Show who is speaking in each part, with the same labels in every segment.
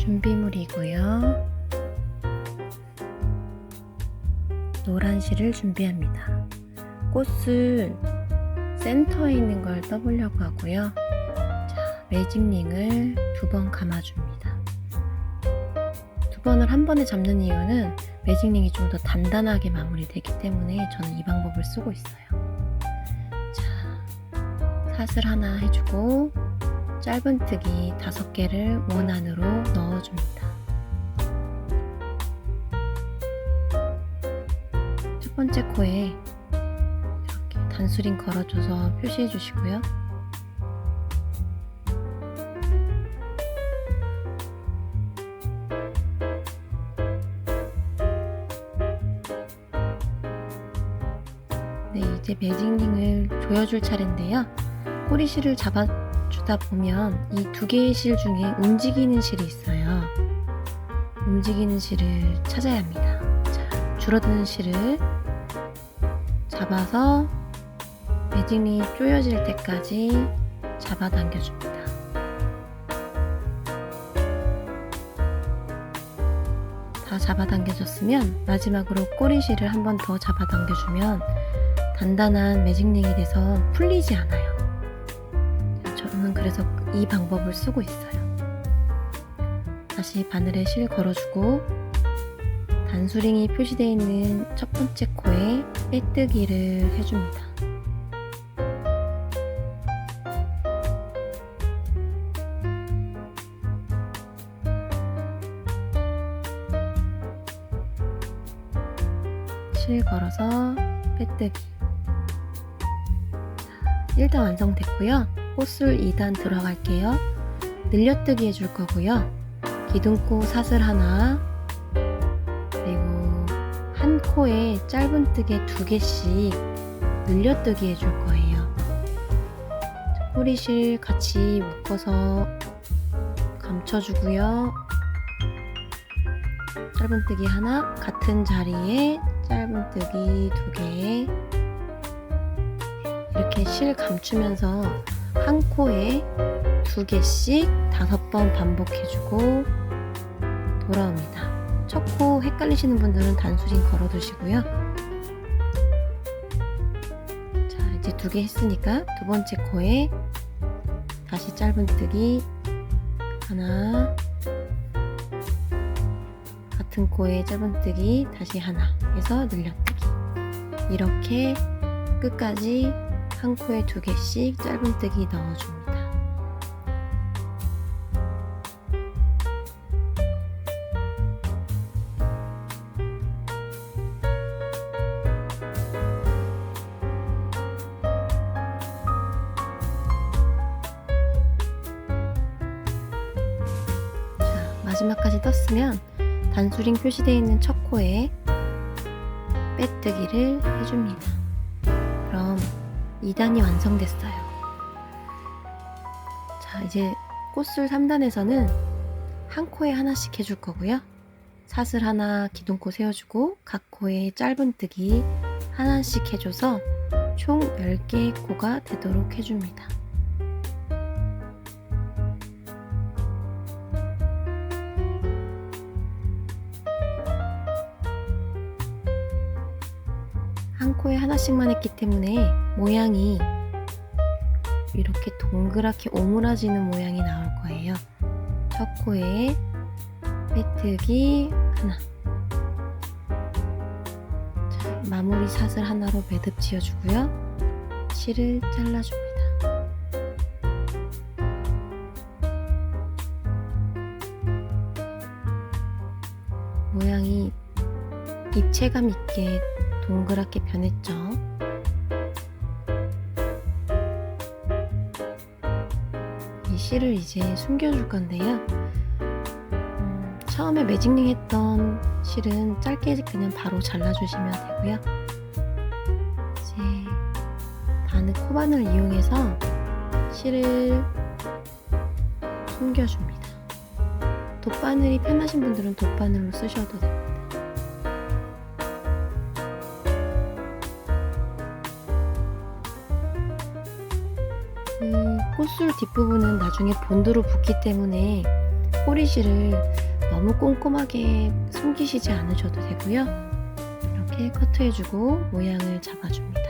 Speaker 1: 준비물이고요. 노란 실을 준비합니다. 꽃을 센터에 있는 걸 떠보려고 하고요. 자, 매직링을 2번 감아줍니다. 2번을 한 번에 잡는 이유는 매직링이 좀 더 단단하게 마무리되기 때문에 저는 이 방법을 쓰고 있어요. 자, 사슬 하나 해주고 짧은뜨기 5개를 원 안으로 넣어줍니다. 첫 번째 코에 이렇게 단수링 걸어줘서 표시해 주시고요. 네, 이제 매직링을 조여줄 차례인데요. 꼬리실을 잡아주다 보면 이 2개의 실 중에 움직이는 실이 있어요. 움직이는 실을 찾아야 합니다. 자, 줄어드는 실을 잡아서 매직링이 조여질 때까지 잡아당겨줍니다. 다 잡아당겨졌으면 마지막으로 꼬리실을 한 번 더 잡아당겨주면 단단한 매직링이 돼서 풀리지 않아요. 저는 그래서 이 방법을 쓰고 있어요. 다시 바늘에 실 걸어주고 단수링이 표시되어 있는 첫 번째 코에 빼뜨기를 해줍니다. 실 걸어서 빼뜨기. 1단 완성됐고요. 꽃술 2단 들어갈게요. 늘려뜨기 해줄 거고요. 기둥코 사슬 하나, 그리고 한 코에 짧은뜨기 2개씩 늘려뜨기 해줄 거예요. 꼬리실 같이 묶어서 감춰주고요. 짧은뜨기 하나, 같은 자리에 짧은뜨기 2개, 이렇게 실 감추면서 한 코에 2개씩 5번 반복해주고 돌아옵니다. 첫 코 헷갈리시는 분들은 단수링 걸어두시고요. 자, 이제 2개 했으니까 2번째 코에 다시 짧은뜨기 하나, 같은 코에 짧은뜨기 다시 하나 해서 늘려뜨기, 이렇게 끝까지 한 코에 2개씩 짧은뜨기 넣어줍니다. 자, 마지막까지 떴으면 단수링 표시되어 있는 첫 코에 빼뜨기를 해줍니다. 그럼 2단이 완성됐어요. 자, 이제 꽃술 3단에서는 한 코에 하나씩 해줄 거고요. 사슬 하나 기둥코 세워주고 각 코에 짧은뜨기 하나씩 해줘서 총 10개의 코가 되도록 해줍니다. 한 코에 하나씩만 했기 때문에 모양이 이렇게 동그랗게 오므라지는 모양이 나올 거예요. 첫 코에 빼뜨기 하나. 자, 마무리 사슬 하나로 매듭 지어주고요. 실을 잘라줍니다. 모양이 입체감 있게 동그랗게 변했죠. 이 실을 이제 숨겨줄 건데요. 처음에 매직링 했던 실은 짧게 그냥 바로 잘라주시면 되고요. 이제 바늘 코바늘 이용해서 실을 숨겨줍니다. 돗바늘이 편하신 분들은 돗바늘로 쓰셔도 됩니다. 이 꽃술 뒷부분은 나중에 본드로 붓기 때문에 꼬리실을 너무 꼼꼼하게 숨기시지 않으셔도 되고요. 이렇게 커트해주고 모양을 잡아줍니다.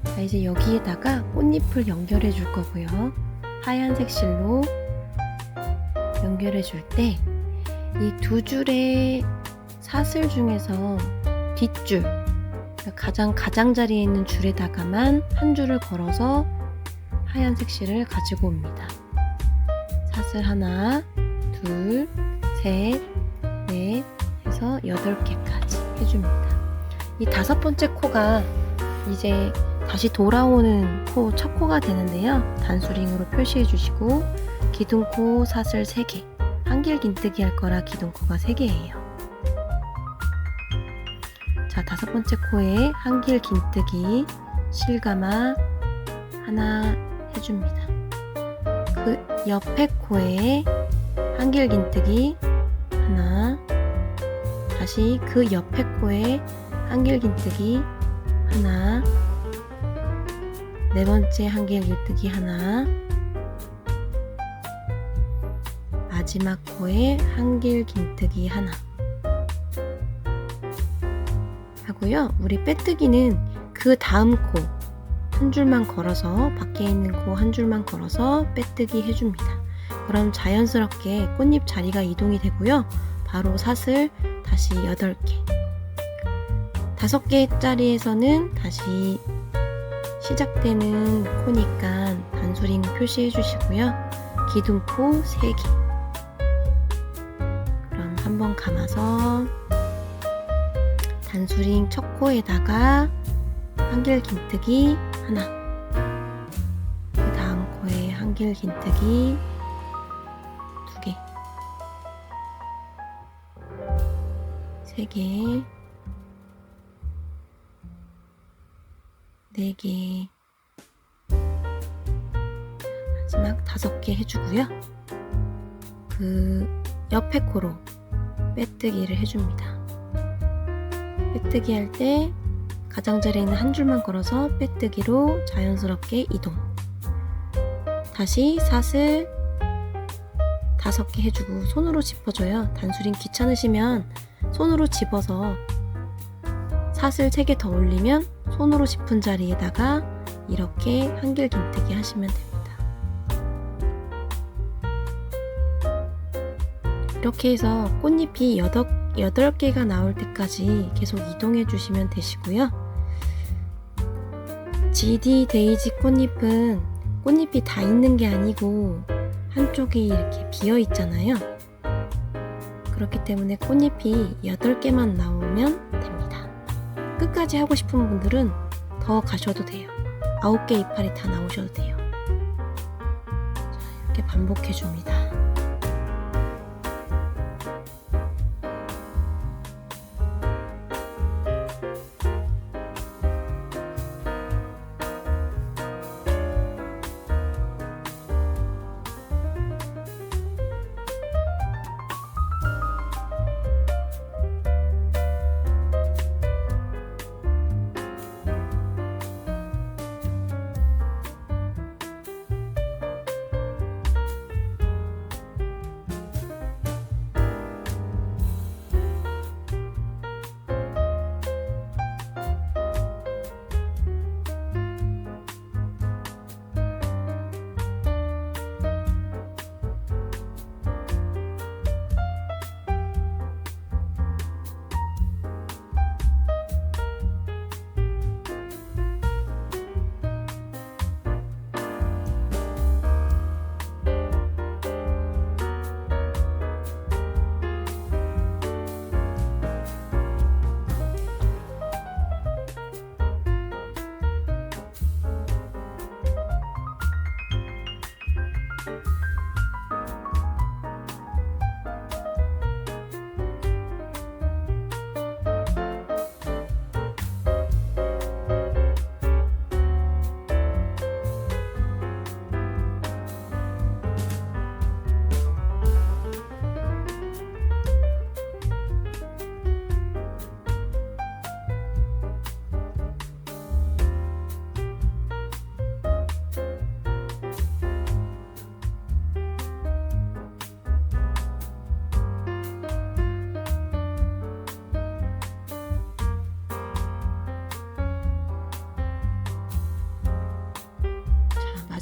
Speaker 1: 자, 이제 여기에다가 꽃잎을 연결해 줄 거고요. 하얀색 실로 연결해 줄 때 이 두 줄의 사슬 중에서 뒷줄, 가장 가장자리에 있는 줄에다가만 한 줄을 걸어서 하얀색 실을 가지고 옵니다. 사슬 하나, 둘, 셋, 넷 해서 8개까지 해줍니다. 이 5번째 코가 이제 다시 돌아오는 코, 첫 코가 되는데요. 단수링으로 표시해 주시고 기둥코 사슬 3개, 한길 긴뜨기 할 거라 기둥코가 3개예요. 자, 5번째 코에 한길 긴뜨기 실감아 하나 해줍니다. 그 옆에 코에 한길 긴뜨기 하나, 다시 그 옆에 코에 한길 긴뜨기 하나, 4번째 한길 긴뜨기 하나, 마지막 코에 한길 긴뜨기 하나 하고요. 우리 빼뜨기는 그 다음 코 한 줄만 걸어서, 밖에 있는 코 한 줄만 걸어서 빼뜨기 해줍니다. 그럼 자연스럽게 꽃잎 자리가 이동이 되고요. 바로 사슬 다시 8개, 5개짜리에서는 다시 시작되는 코니까 단수링 표시해 주시고요. 기둥코 3개. 그럼 한번 감아서 단수링 첫 코에다가 한길 긴뜨기 하나, 그 다음 코에 한길 긴뜨기 2개, 3개, 4개, 마지막 5개 해주고요. 그 옆에 코로 빼뜨기를 해줍니다. 빼뜨기 할 때 가장자리에 있는 한 줄만 걸어서 빼뜨기로 자연스럽게 이동. 다시 사슬 5개 해주고 손으로 짚어줘요. 단수링 귀찮으시면 손으로 집어서 사슬 3개 더 올리면 손으로 짚은 자리에다가 이렇게 한길 긴뜨기 하시면 됩니다. 이렇게 해서 꽃잎이 8개가 나올 때까지 계속 이동해 주시면 되시고요. GD 데이지 꽃잎은 꽃잎이 다 있는 게 아니고 한쪽이 이렇게 비어 있잖아요. 그렇기 때문에 꽃잎이 8개만 나오면 됩니다. 끝까지 하고 싶은 분들은 더 가셔도 돼요. 9개 이파리 다 나오셔도 돼요. 자, 이렇게 반복해 줍니다.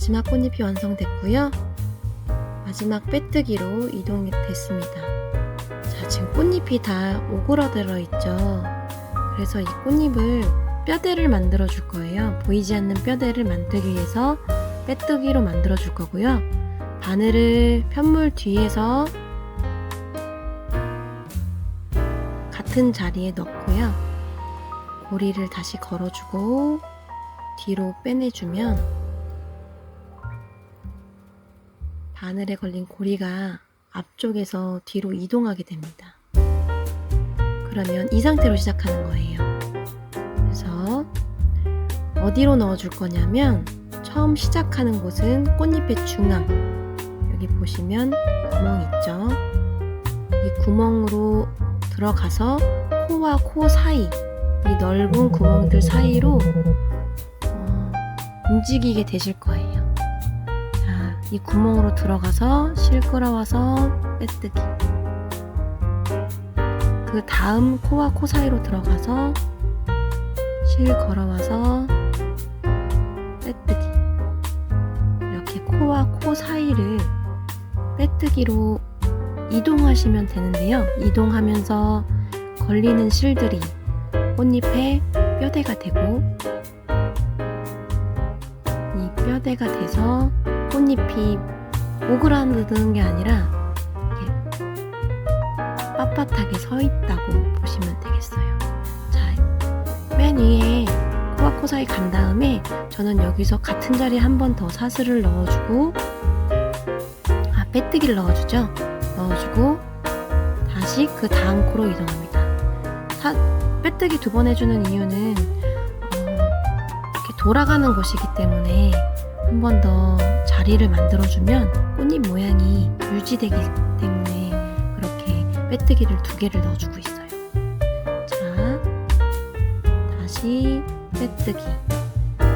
Speaker 1: 마지막 꽃잎이 완성됐고요. 마지막 빼뜨기로 이동이 됐습니다. 자, 지금 꽃잎이 다 오그라들어 있죠. 그래서 이 꽃잎을 뼈대를 만들어 줄 거예요. 보이지 않는 뼈대를 만들기 위해서 빼뜨기로 만들어 줄 거고요. 바늘을 편물 뒤에서 같은 자리에 넣고요. 고리를 다시 걸어주고 뒤로 빼내주면 바늘에 걸린 고리가 앞쪽에서 뒤로 이동하게 됩니다. 그러면 이 상태로 시작하는 거예요. 그래서 어디로 넣어줄 거냐면 처음 시작하는 곳은 꽃잎의 중앙, 여기 보시면 구멍 있죠? 이 구멍으로 들어가서 코와 코 사이, 이 넓은 구멍들 사이로 움직이게 되실 거예요. 자, 이 구멍으로 들어가서 실 끌어와서 빼뜨기. 그 다음 코와 코 사이로 들어가서 실 걸어와서 빼뜨기. 이렇게 코와 코 사이를 빼뜨기로 이동하시면 되는데요. 이동하면서 걸리는 실들이 꽃잎의 뼈대가 되고 이 뼈대가 돼서 꽃잎이 오그라드는 게 아니라 이렇게 빳빳하게 서 있다고 보시면 되겠어요. 자, 맨 위에 코와 코 사이 간 다음에 저는 여기서 같은 자리에 한 번 더 사슬을 넣어주고 빼뜨기를 넣어주죠. 넣어주고 다시 그 다음 코로 이동합니다. 빼뜨기 2번 해주는 이유는 이렇게 돌아가는 곳이기 때문에 한 번 더 자리를 만들어주면 꽃잎 모양이 유지되기 때문에 그렇게 빼뜨기를 2개를 넣어주고 있어요. 자, 다시 빼뜨기. 자,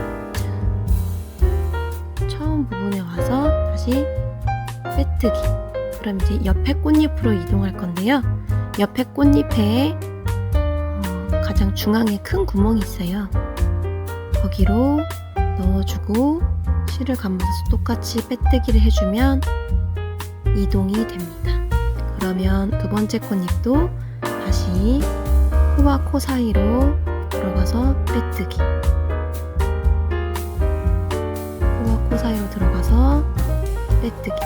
Speaker 1: 처음 부분에 와서 다시 빼뜨기. 그럼 이제 옆에 꽃잎으로 이동할 건데요. 옆에 꽃잎에 가장 중앙에 큰 구멍이 있어요. 거기로 넣어주고 실을 감아서 똑같이 빼뜨기를 해주면 이동이 됩니다. 그러면 2번째 꽃잎도 다시 코와 코 사이로 들어가서 빼뜨기. 코와 코 사이로 들어가서 빼뜨기.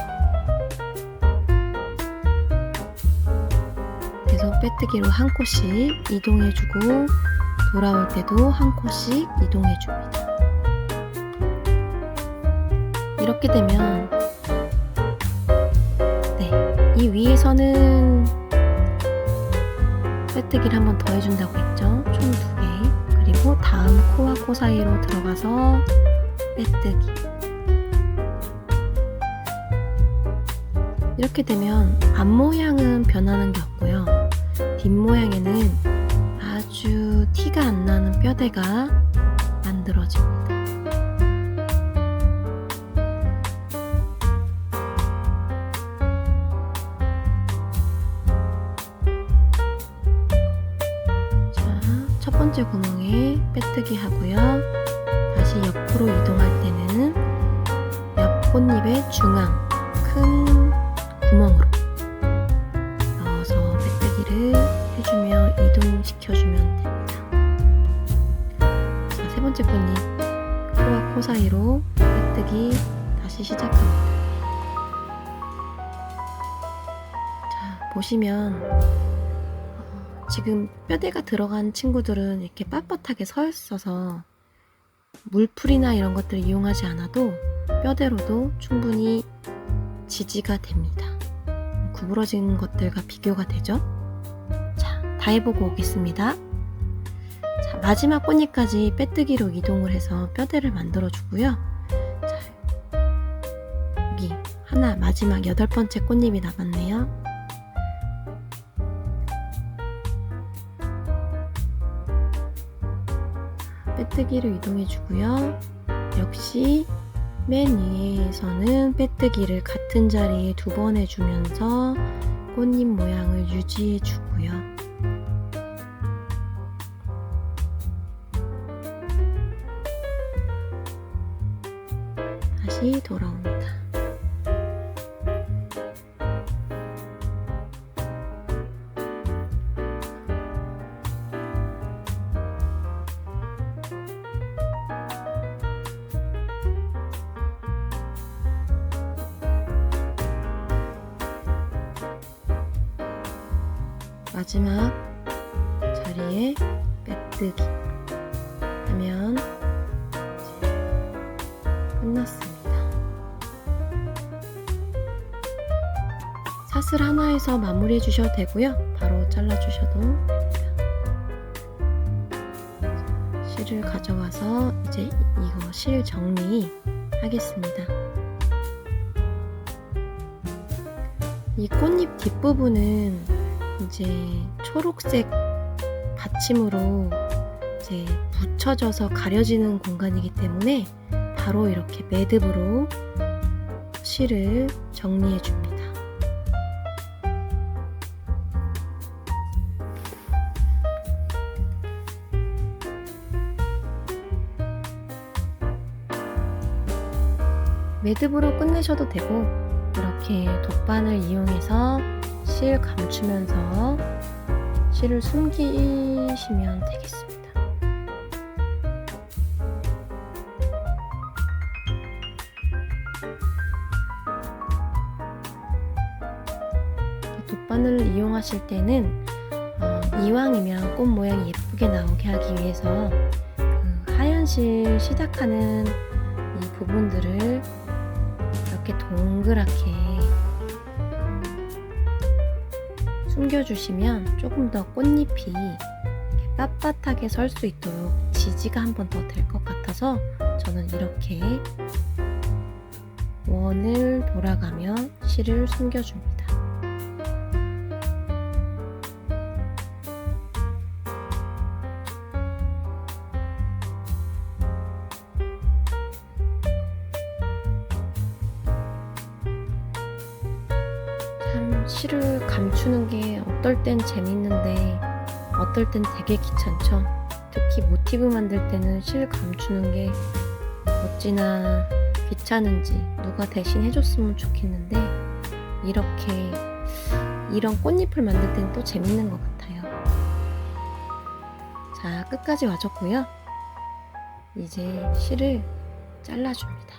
Speaker 1: 계속 빼뜨기로 한 코씩 이동해주고 돌아올 때도 한 코씩 이동해줍니다. 이렇게 되면 이 위에서는 빼뜨기를 한 번 더 해준다고 했죠. 총 2개. 그리고 다음 코와 코 사이로 들어가서 빼뜨기. 이렇게 되면 앞모양은 변하는 게 없고요. 뒷모양에는 아주 티가 안 나는 뼈대가 만들어집니다. 자, 첫 번째 구멍에 빼뜨기 하고요. 다시 옆으로 이동할 때는 옆 꽃잎의 중앙 큰 구멍으로 넣어서 빼뜨기를 해주며 이동시켜주면 됩니다. 자, 세 번째 꽃잎 코와 코 사이로 빼뜨기 다시 시작합니다. 자, 보시면 지금 뼈대가 들어간 친구들은 이렇게 빳빳하게 서 있어서 물풀이나 이런 것들을 이용하지 않아도 뼈대로도 충분히 지지가 됩니다. 구부러진 것들과 비교가 되죠. 자, 다 해보고 오겠습니다. 자, 마지막 꽃잎까지 빼뜨기로 이동을 해서 뼈대를 만들어 주고요. 자, 여기 하나 마지막 8번째 꽃잎이 남았네요. 빼뜨기로 이동해 주고요. 역시 맨 위에서는 빼뜨기를 같은 자리에 2번 해주면서 꽃잎 모양을 유지해 주고요. 다시 다시 돌아옵니다. 마지막 자리에 빼뜨기 하면 끝났습니다. 사슬 하나에서 마무리해 주셔도 되고요. 바로 잘라 주셔도 됩니다. 실을 가져와서 이제 이거 실 정리 하겠습니다. 이 꽃잎 뒷부분은 이제 초록색 받침으로 이제 붙여져서 가려지는 공간이기 때문에 바로 이렇게 매듭으로 실을 정리해 줍니다. 매듭으로 끝내셔도 되고 이렇게 돗바늘 이용해서 실 감추면서 실을 숨기시면 되겠습니다. 돗바늘을 이용하실 때는 이왕이면 꽃 모양이 예쁘게 나오게 하기 위해서 그 하얀 실 시작하는 이 부분들을 이렇게 동그랗게 숨겨주시면 조금 더 꽃잎이 빳빳하게 설 수 있도록 지지가 한 번 더 될 것 같아서 저는 이렇게 원을 돌아가며 실을 숨겨줍니다. 실을 감추는 게 어떨 땐 재밌는데 어떨 땐 되게 귀찮죠. 특히 모티브 만들 때는 실 감추는 게 어찌나 귀찮은지 누가 대신 해줬으면 좋겠는데 이렇게 이런 꽃잎을 만들 때는 또 재밌는 것 같아요. 자, 끝까지 와줬고요. 이제 실을 잘라줍니다.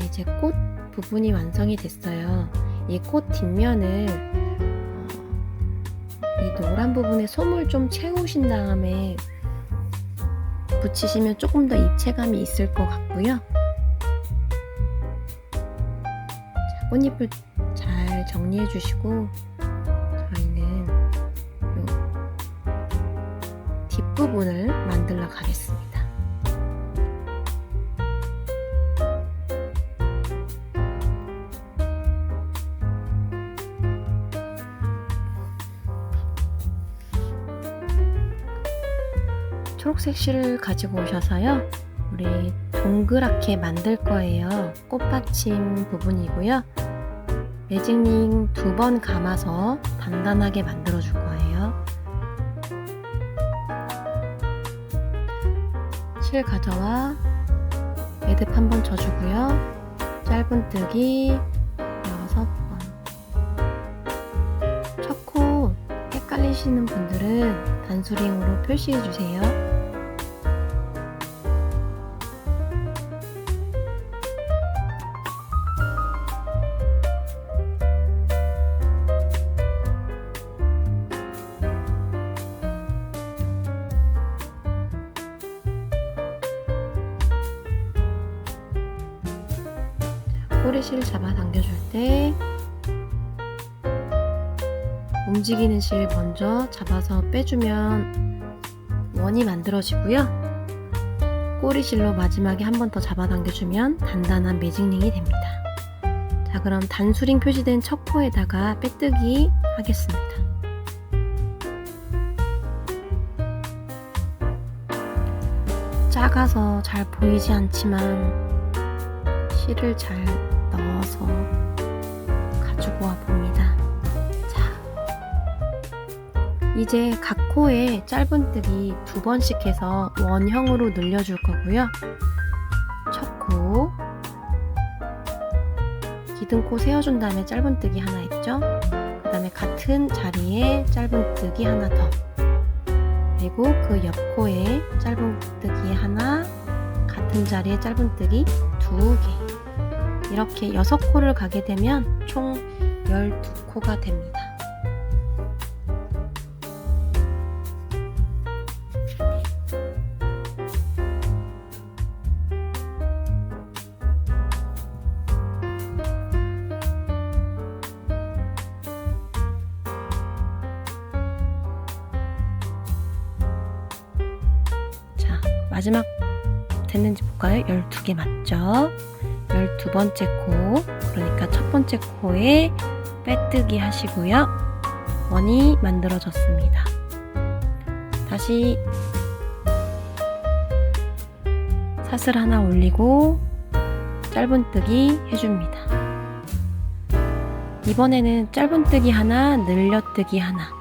Speaker 1: 이제 꽃 부분이 완성이 됐어요. 이 꽃 뒷면을 이 노란 부분에 솜을 좀 채우신 다음에 붙이시면 조금 더 입체감이 있을 것 같고요. 자, 꽃잎을 잘 정리해 주시고 저희는 이 뒷부분을 만들러 가겠습니다. 초록색 실을 가지고 오셔서요. 우리 동그랗게 만들 거예요. 꽃받침 부분이고요. 매직링 2번 감아서 단단하게 만들어 줄 거예요. 실 가져와 매듭 한번 져주고요. 짧은뜨기 6번. 첫 코 헷갈리시는 분들은 단수링으로 표시해 주세요. 꼬리실 잡아 당겨줄 때 움직이는 실 먼저 잡아서 빼주면 원이 만들어지고요. 꼬리실로 마지막에 한 번 더 잡아 당겨주면 단단한 매직링이 됩니다. 자, 그럼 단수링 표시된 첫 코에다가 빼뜨기 하겠습니다. 작아서 잘 보이지 않지만 실을 잘 넣어서 가지고 와 봅니다. 자, 이제 각 코에 짧은뜨기 2번씩 해서 원형으로 늘려줄 거고요. 첫 코, 기둥코 세워준 다음에 짧은뜨기 하나 있죠? 그 다음에 같은 자리에 짧은뜨기 하나 더, 그리고 그 옆 코에 짧은뜨기 하나, 같은 자리에 짧은뜨기 2개, 이렇게 6코를 가게 되면 총 12코가 됩니다. 마지막 됐는지 볼까요? 12개 맞죠? 12번째 코, 그러니까 첫 번째 코에 빼뜨기 하시고요. 원이 만들어졌습니다. 다시 사슬 하나 올리고 짧은뜨기 해줍니다. 이번에는 짧은뜨기 하나, 늘려뜨기 하나,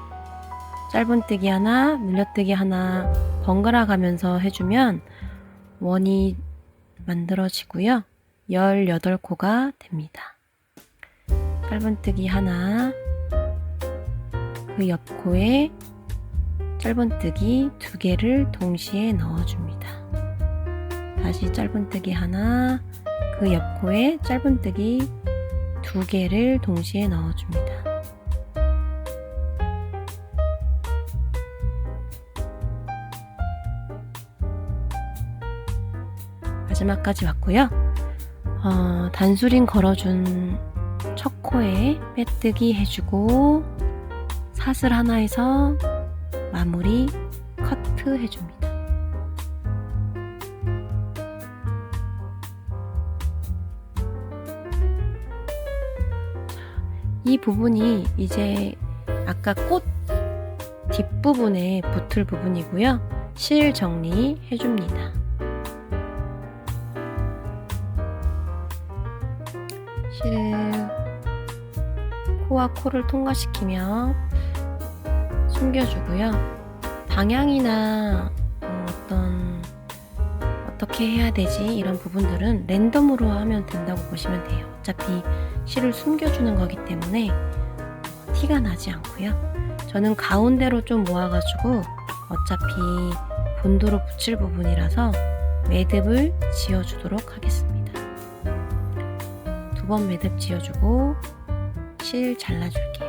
Speaker 1: 짧은뜨기 하나, 늘려뜨기 하나 번갈아 가면서 해주면 원이 만들어지고요. 18코가 됩니다. 짧은뜨기 하나, 그 옆 코에 짧은뜨기 2개를 동시에 넣어줍니다. 다시 짧은뜨기 하나, 그 옆 코에 짧은뜨기 2개를 동시에 넣어줍니다. 마지막까지 왔고요. 단수링 걸어준 첫 코에 빼뜨기 해주고 사슬 하나에서 마무리 커트 해줍니다. 이 부분이 이제 아까 꽃 뒷부분에 붙을 부분이고요. 실 정리 해줍니다. 실을 코와 코를 통과시키며 숨겨주고요. 방향이나 어떻게 해야 되지 이런 부분들은 랜덤으로 하면 된다고 보시면 돼요. 어차피 실을 숨겨주는 거기 때문에 티가 나지 않고요. 저는 가운데로 좀 모아가지고 어차피 본드로 붙일 부분이라서 매듭을 지어주도록 하겠습니다. 2번 매듭 지어주고 실 잘라줄게요.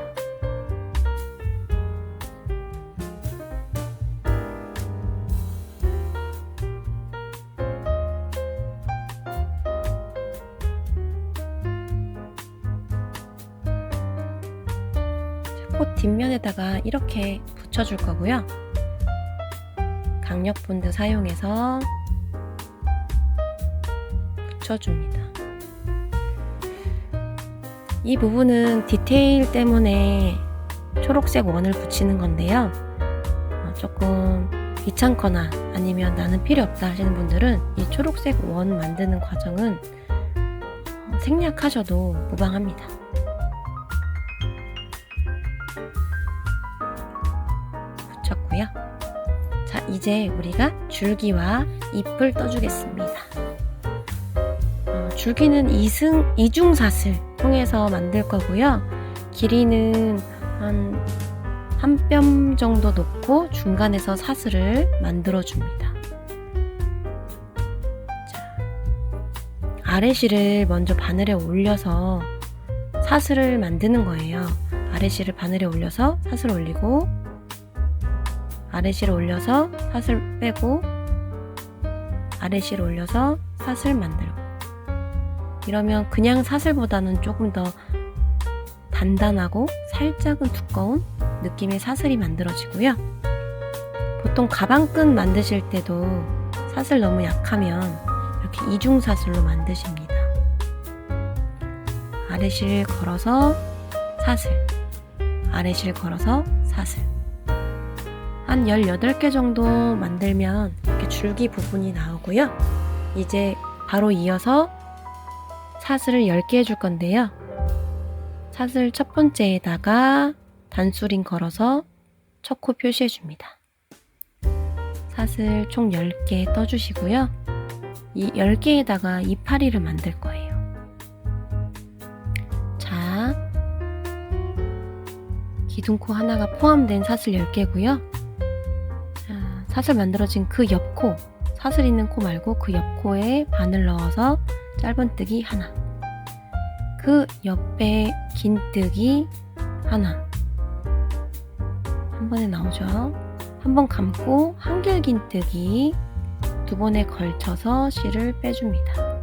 Speaker 1: 꽃 뒷면에다가 이렇게 붙여줄 거고요. 강력 본드 사용해서 붙여줍니다. 이 부분은 디테일 때문에 초록색 원을 붙이는 건데요. 조금 귀찮거나 아니면 나는 필요 없다 하시는 분들은 이 초록색 원 만드는 과정은 생략하셔도 무방합니다. 붙였고요. 자, 이제 우리가 줄기와 잎을 떠주겠습니다. 줄기는 이중사슬 통해서 만들 거고요. 길이는 한 뼘 정도 놓고 중간에서 사슬을 만들어 줍니다. 자, 아래실을 먼저 바늘에 올려서 사슬을 만드는 거예요. 아래실을 바늘에 올려서 사슬 올리고 아래실 올려서 사슬 빼고 아래실 올려서 사슬 만들고, 이러면 그냥 사슬보다는 조금 더 단단하고 살짝은 두꺼운 느낌의 사슬이 만들어지고요. 보통 가방끈 만드실 때도 사슬 너무 약하면 이렇게 이중사슬로 만드십니다. 아래실 걸어서 사슬, 아래실 걸어서 사슬, 한 18개 정도 만들면 이렇게 줄기 부분이 나오고요. 이제 바로 이어서 사슬을 10개 해줄 건데요. 사슬 첫 번째에다가 단수링 걸어서 초코 표시해 줍니다. 사슬 총 10개 떠주시고요. 이 10개에다가 이파리를 만들 거예요. 자, 기둥코 하나가 포함된 사슬 10개고요. 자, 사슬 만들어진 그 옆코, 사슬 있는 코 말고 그 옆코에 바늘 넣어서 짧은뜨기 하나, 그 옆에 긴뜨기 하나, 한 번에 나오죠. 한 번 감고 한길 긴뜨기 두 번에 걸쳐서 실을 빼줍니다.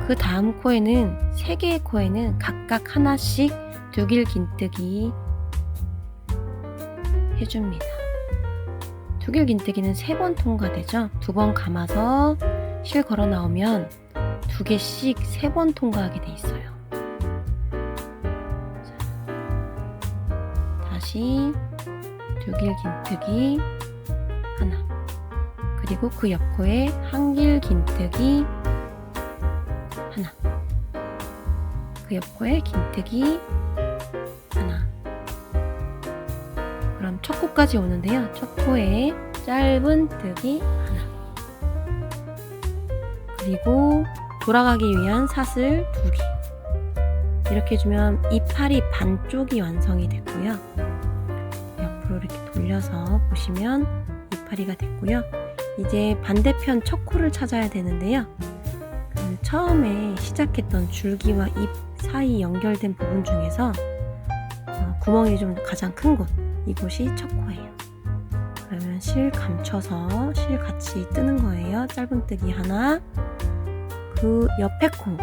Speaker 1: 그 다음 코에는 3개의 코에는 각각 하나씩 두길 긴뜨기 해줍니다. 두길 긴뜨기는 3번 통과되죠. 2번 감아서 실 걸어 나오면 2개씩 3번 통과하게 돼 있어요. 자, 다시 두길 긴뜨기 하나, 그리고 그 옆코에 한길 긴뜨기 하나, 그 옆코에 긴뜨기 하나. 그럼 첫 코까지 오는데요. 첫 코에 짧은뜨기 하나, 그리고 돌아가기 위한 사슬 2개. 이렇게 해주면 이파리 반쪽이 완성이 됐고요. 옆으로 이렇게 돌려서 보시면 이파리가 됐고요. 이제 반대편 첫 코를 찾아야 되는데요. 처음에 시작했던 줄기와 잎 사이 연결된 부분 중에서 구멍이 좀 가장 큰 곳, 이곳이 첫 코예요. 그러면 실 감춰서 실 같이 뜨는 거예요. 짧은뜨기 하나, 그 옆에 코,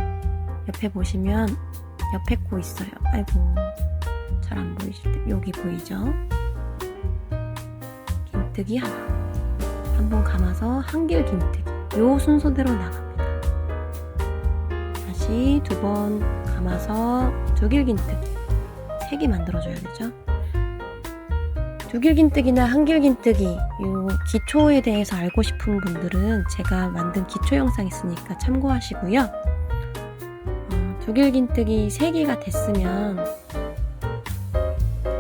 Speaker 1: 옆에 보시면 옆에 코 있어요. 아이고, 잘 안 보이실 때 여기 보이죠? 긴뜨기 하나, 한 번 감아서 한길 긴뜨기, 요 순서대로 나갑니다. 다시 2번 감아서 두길 긴뜨기, 3개 만들어줘야 되죠. 두길 긴뜨기나 한길 긴뜨기, 요 기초에 대해서 알고 싶은 분들은 제가 만든 기초 영상 있으니까 참고하시고요. 두길 긴뜨기 3개가 됐으면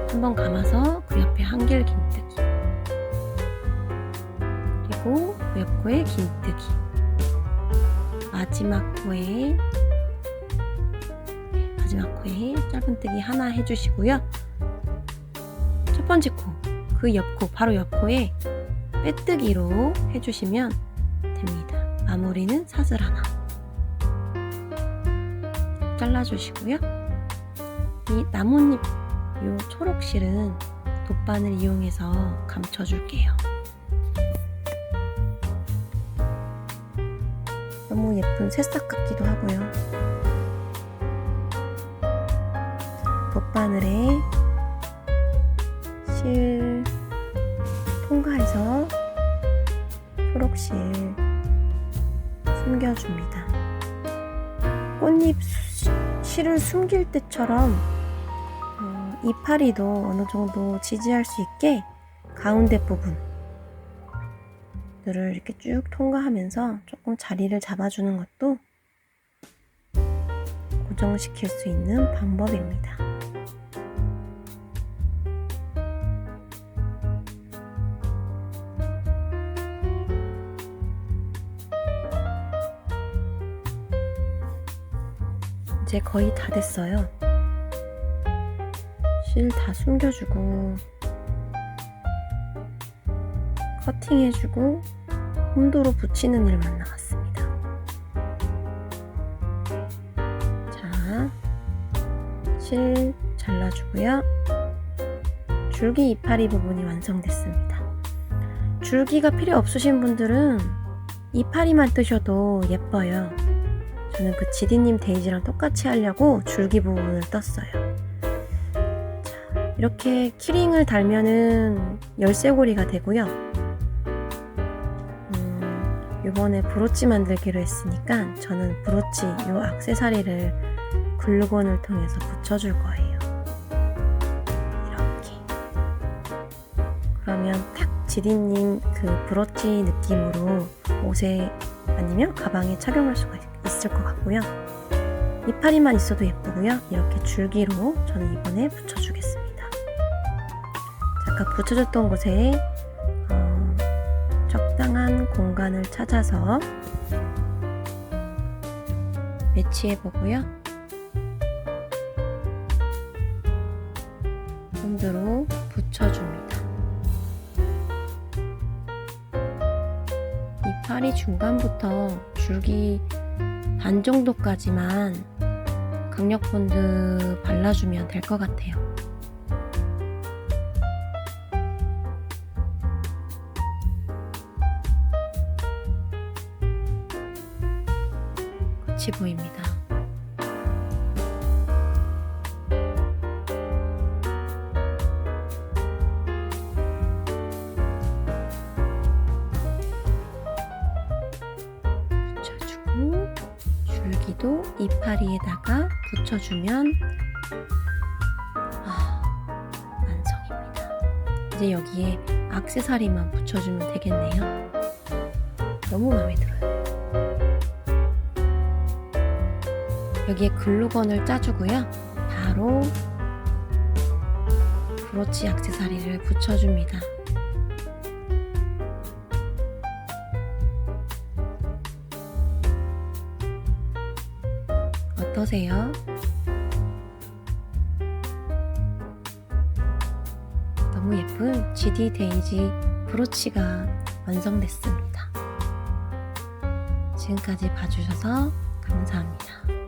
Speaker 1: 한번 감아서 그 옆에 한길 긴뜨기, 그리고 그 옆 코에 긴뜨기, 마지막 코에 짧은뜨기 하나 해주시고요. 첫 번째 코, 그 옆 코, 바로 옆 코에 빼뜨기로 해주시면 됩니다. 마무리는 사슬 하나 잘라주시고요. 이 나뭇잎, 요 초록실은 돗바늘 이용해서 감춰줄게요. 너무 예쁜 새싹 같기도 하고요. 돗바늘에 실 통과해서 초록실 숨겨줍니다. 꽃잎 실을 숨길 때처럼 이파리도 어느 정도 지지할 수 있게 가운데 부분들을 이렇게 쭉 통과하면서 조금 자리를 잡아주는 것도 고정시킬 수 있는 방법입니다. 이제 거의 다 됐어요. 실 다 숨겨주고 커팅해주고 홈도로 붙이는 일만 남았습니다. 자, 실 잘라주고요. 줄기 이파리 부분이 완성됐습니다. 줄기가 필요 없으신 분들은 이파리만 뜨셔도 예뻐요. 저는 그 지디님 데이지랑 똑같이 하려고 줄기 부분을 떴어요. 자, 이렇게 키링을 달면은 열쇠고리가 되고요. 이번에 브로치 만들기로 했으니까 저는 브로치, 요 액세서리를 글루건을 통해서 붙여줄 거예요. 이렇게. 그러면 딱 지디님 그 브로치 느낌으로 옷에 아니면 가방에 착용할 수가 있을 것 같고요. 이파리만 있어도 예쁘고요. 이렇게 줄기로 저는 이번에 붙여주겠습니다. 아까 붙여줬던 곳에 적당한 공간을 찾아서 매치해 보고요. 본드로 붙여줍니다. 이 파리 중간부터 줄기 반 정도까지만 강력 본드 발라주면 될 것 같아요. 끝이 보입니다. 붙여주고 줄기도 이파리에다가 붙여주면 완성입니다. 이제 여기에 액세서리만 붙여주면 되겠네요. 너무 마음에 들어요. 여기에 글루건을 짜주고요. 바로 브로치 액세서리를 붙여줍니다. 어떠세요? 너무 예쁜 GD 데이지 브로치가 완성됐습니다. 지금까지 봐주셔서 감사합니다.